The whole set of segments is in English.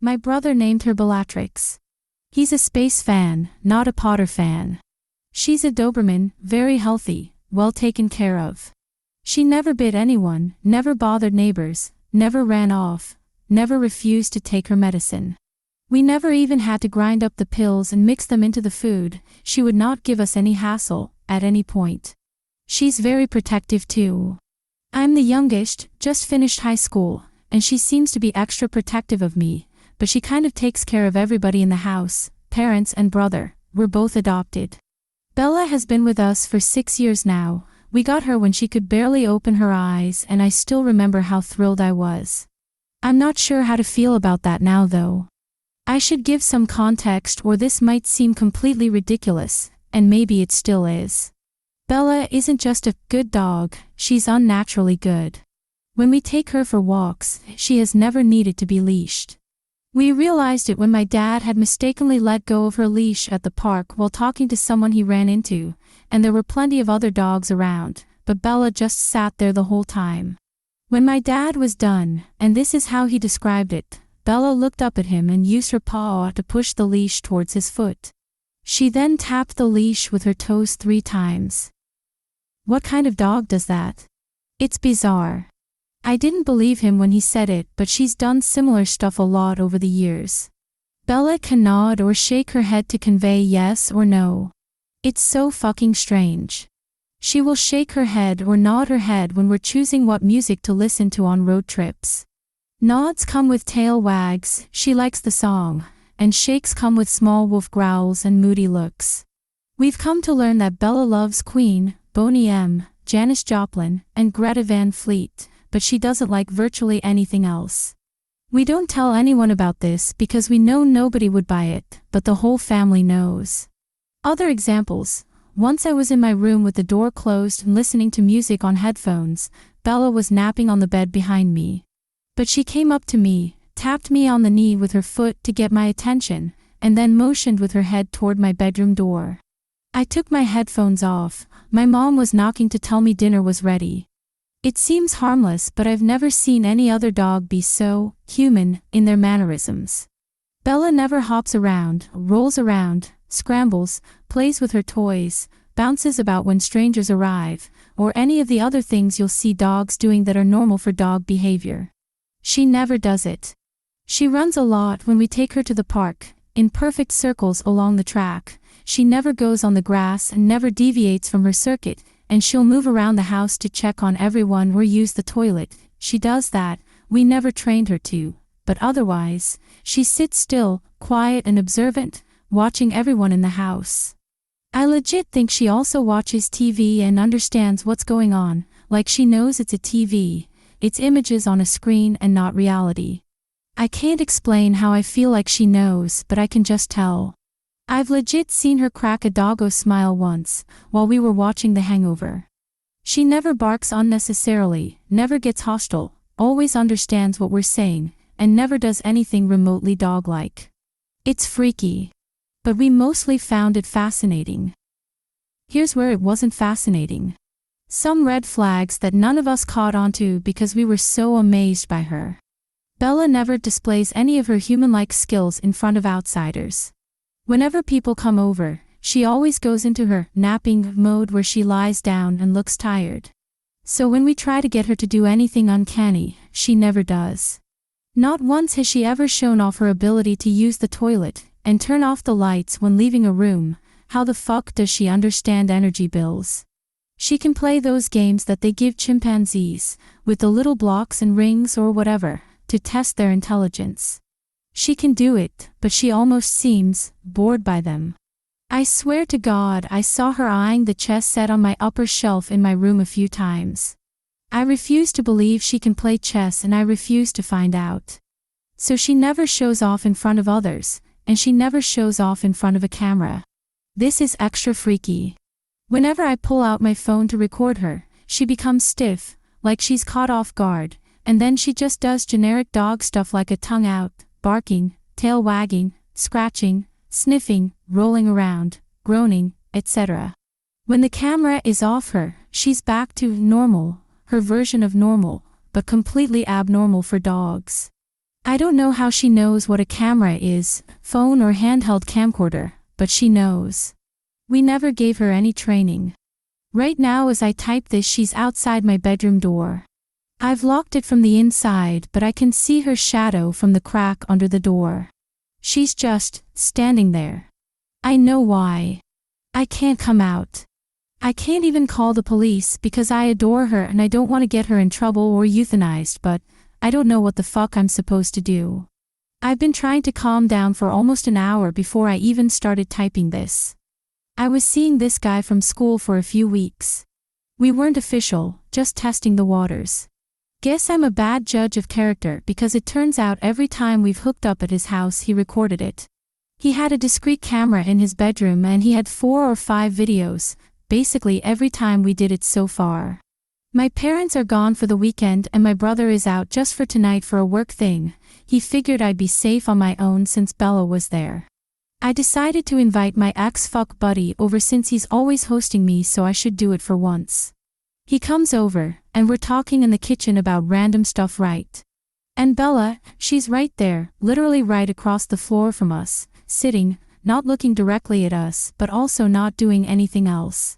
My brother named her Bellatrix. He's a space fan, not a Potter fan. She's a Doberman, very healthy, well taken care of. She never bit anyone, never bothered neighbors, never ran off, never refused to take her medicine. We never even had to grind up the pills and mix them into the food. She would not give us any hassle, at any point. She's very protective too. I'm the youngest, just finished high school, and she seems to be extra protective of me, but she kind of takes care of everybody in the house, parents and brother. We're both adopted. Bella has been with us for 6 years now. We got her when she could barely open her eyes, and I still remember how thrilled I was. I'm not sure how to feel about that now though. I should give some context or this might seem completely ridiculous, and maybe it still is. Bella isn't just a good dog, she's unnaturally good. When we take her for walks, she has never needed to be leashed. We realized it when my dad had mistakenly let go of her leash at the park while talking to someone he ran into, and there were plenty of other dogs around, but Bella just sat there the whole time. When my dad was done, and this is how he described it, Bella looked up at him and used her paw to push the leash towards his foot. She then tapped the leash with her toes 3 times. What kind of dog does that? It's bizarre. I didn't believe him when he said it, but she's done similar stuff a lot over the years. Bella can nod or shake her head to convey yes or no. It's so fucking strange. She will shake her head or nod her head when we're choosing what music to listen to on road trips. Nods come with tail wags, she likes the song, and shakes come with small wolf growls and moody looks. We've come to learn that Bella loves Queen, Boney M., Janis Joplin, and Greta Van Fleet, but she doesn't like virtually anything else. We don't tell anyone about this because we know nobody would buy it, but the whole family knows. Other examples: once I was in my room with the door closed and listening to music on headphones. Bella was napping on the bed behind me. But she came up to me, tapped me on the knee with her foot to get my attention, and then motioned with her head toward my bedroom door. I took my headphones off. My mom was knocking to tell me dinner was ready. It seems harmless, but I've never seen any other dog be so human in their mannerisms. Bella never hops around, rolls around, scrambles, plays with her toys, bounces about when strangers arrive, or any of the other things you'll see dogs doing that are normal for dog behavior. She never does it. She runs a lot when we take her to the park, in perfect circles along the track. She never goes on the grass and never deviates from her circuit, and she'll move around the house to check on everyone or use the toilet. She does that. We never trained her to, but otherwise, she sits still, quiet and observant, watching everyone in the house. I legit think she also watches TV and understands what's going on, like she knows it's a TV, it's images on a screen and not reality. I can't explain how I feel like she knows, but I can just tell. I've legit seen her crack a doggo smile once, while we were watching The Hangover. She never barks unnecessarily, never gets hostile, always understands what we're saying, and never does anything remotely dog-like. It's freaky. But we mostly found it fascinating. Here's where it wasn't fascinating. Some red flags that none of us caught onto because we were so amazed by her. Bella never displays any of her human-like skills in front of outsiders. Whenever people come over, she always goes into her napping mode where she lies down and looks tired. So when we try to get her to do anything uncanny, she never does. Not once has she ever shown off her ability to use the toilet and turn off the lights when leaving a room. How the fuck does she understand energy bills? She can play those games that they give chimpanzees, with the little blocks and rings or whatever, to test their intelligence. She can do it, but she almost seems bored by them. I swear to God I saw her eyeing the chess set on my upper shelf in my room a few times. I refuse to believe she can play chess and I refuse to find out. So she never shows off in front of others, and she never shows off in front of a camera. This is extra freaky. Whenever I pull out my phone to record her, she becomes stiff, like she's caught off guard, and then she just does generic dog stuff like a tongue out, barking, tail wagging, scratching, sniffing, rolling around, groaning, etc. When the camera is off her, she's back to normal, her version of normal, but completely abnormal for dogs. I don't know how she knows what a camera is, phone or handheld camcorder, but she knows. We never gave her any training. Right now as I type this, she's outside my bedroom door. I've locked it from the inside, but I can see her shadow from the crack under the door. She's just standing there. I know why. I can't come out. I can't even call the police because I adore her and I don't want to get her in trouble or euthanized, but I don't know what the fuck I'm supposed to do. I've been trying to calm down for almost an hour before I even started typing this. I was seeing this guy from school for a few weeks. We weren't official, just testing the waters. Guess I'm a bad judge of character because it turns out every time we've hooked up at his house he recorded it. He had a discreet camera in his bedroom and he had 4 or 5 videos, basically every time we did it so far. My parents are gone for the weekend and my brother is out just for tonight for a work thing. He figured I'd be safe on my own since Bella was there. I decided to invite my ex-fuck buddy over since he's always hosting me, so I should do it for once. He comes over, and we're talking in the kitchen about random stuff, right? And Bella, she's right there, literally right across the floor from us, sitting, not looking directly at us, but also not doing anything else.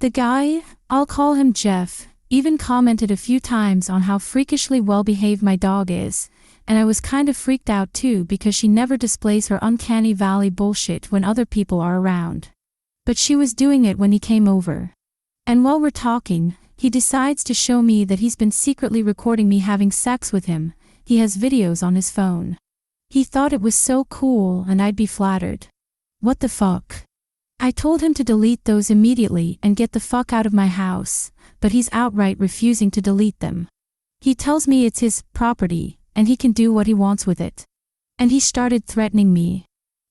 The guy, I'll call him Jeff, even commented a few times on how freakishly well-behaved my dog is, and I was kind of freaked out too because she never displays her uncanny valley bullshit when other people are around. But she was doing it when he came over. And while we're talking, he decides to show me that he's been secretly recording me having sex with him. He has videos on his phone. He thought it was so cool and I'd be flattered. What the fuck? I told him to delete those immediately and get the fuck out of my house, but he's outright refusing to delete them. He tells me it's his property, and he can do what he wants with it. And he started threatening me.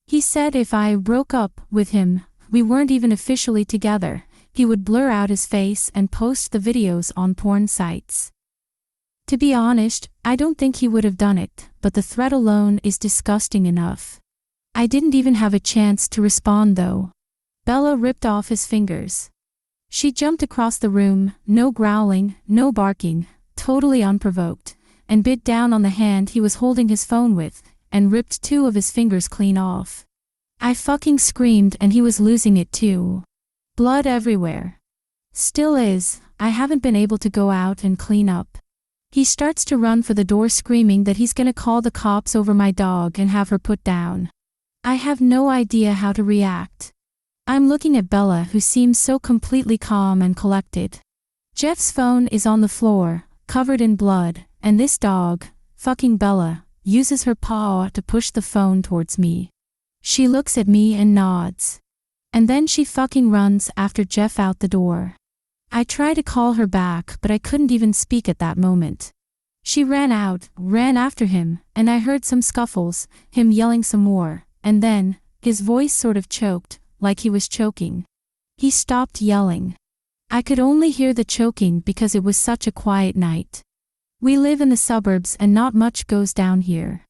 He said if I broke up with him, we weren't even officially together, he would blur out his face and post the videos on porn sites. To be honest, I don't think he would have done it, but the threat alone is disgusting enough. I didn't even have a chance to respond though. Bella ripped off his fingers. She jumped across the room, no growling, no barking, totally unprovoked, and bit down on the hand he was holding his phone with, and ripped 2 of his fingers clean off. I fucking screamed and he was losing it too. Blood everywhere. Still is, I haven't been able to go out and clean up. He starts to run for the door screaming that he's gonna call the cops over my dog and have her put down. I have no idea how to react. I'm looking at Bella, who seems so completely calm and collected. Jeff's phone is on the floor, covered in blood, and this dog, fucking Bella, uses her paw to push the phone towards me. She looks at me and nods. And then she fucking runs after Jeff out the door. I try to call her back, but I couldn't even speak at that moment. She ran out, ran after him, and I heard some scuffles, him yelling some more, and then, his voice sort of choked, like he was choking. He stopped yelling. I could only hear the choking because it was such a quiet night. We live in the suburbs and not much goes down here.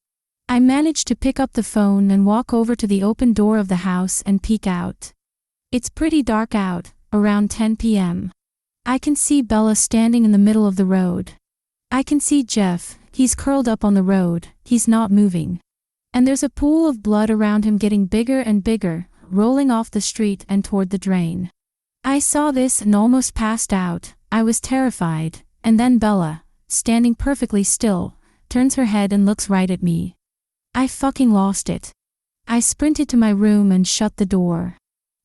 I managed to pick up the phone and walk over to the open door of the house and peek out. It's pretty dark out, around 10 p.m. I can see Bella standing in the middle of the road. I can see Jeff, he's curled up on the road, he's not moving. And there's a pool of blood around him getting bigger and bigger, rolling off the street and toward the drain. I saw this and almost passed out. I was terrified, and then Bella, standing perfectly still, turns her head and looks right at me. I fucking lost it. I sprinted to my room and shut the door.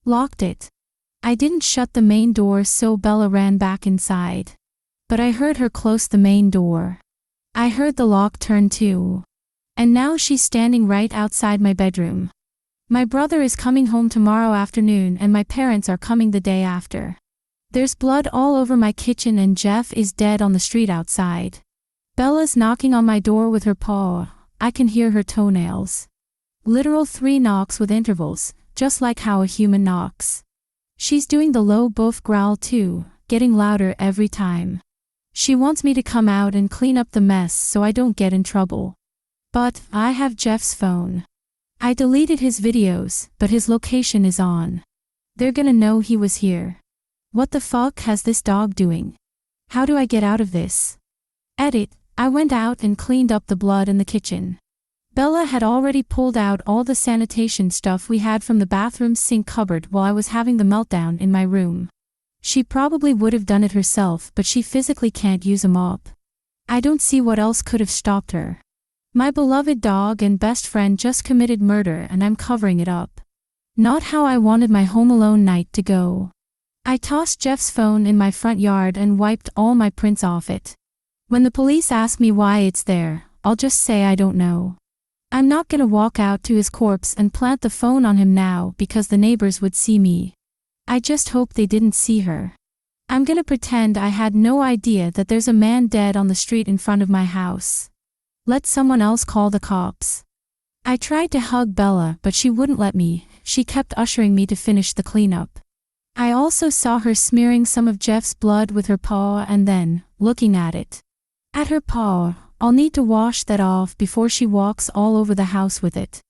Locked it. I didn't shut the main door, so Bella ran back inside. But I heard her close the main door. I heard the lock turn too. And now she's standing right outside my bedroom. My brother is coming home tomorrow afternoon and my parents are coming the day after. There's blood all over my kitchen and Jeff is dead on the street outside. Bella's knocking on my door with her paw. I can hear her toenails. Literal 3 knocks with intervals, just like how a human knocks. She's doing the low boof growl too, getting louder every time. She wants me to come out and clean up the mess so I don't get in trouble. But I have Jeff's phone. I deleted his videos, but his location is on. They're gonna know he was here. What the fuck has this dog doing? How do I get out of this? Edit, I went out and cleaned up the blood in the kitchen. Bella had already pulled out all the sanitation stuff we had from the bathroom sink cupboard while I was having the meltdown in my room. She probably would have done it herself, but she physically can't use a mop. I don't see what else could have stopped her. My beloved dog and best friend just committed murder and I'm covering it up. Not how I wanted my Home Alone night to go. I tossed Jeff's phone in my front yard and wiped all my prints off it. When the police ask me why it's there, I'll just say I don't know. I'm not gonna walk out to his corpse and plant the phone on him now because the neighbors would see me. I just hope they didn't see her. I'm gonna pretend I had no idea that there's a man dead on the street in front of my house. Let someone else call the cops. I tried to hug Bella, but she wouldn't let me. She kept ushering me to finish the cleanup. I also saw her smearing some of Jeff's blood with her paw and then, looking at her paw, I'll need to wash that off before she walks all over the house with it.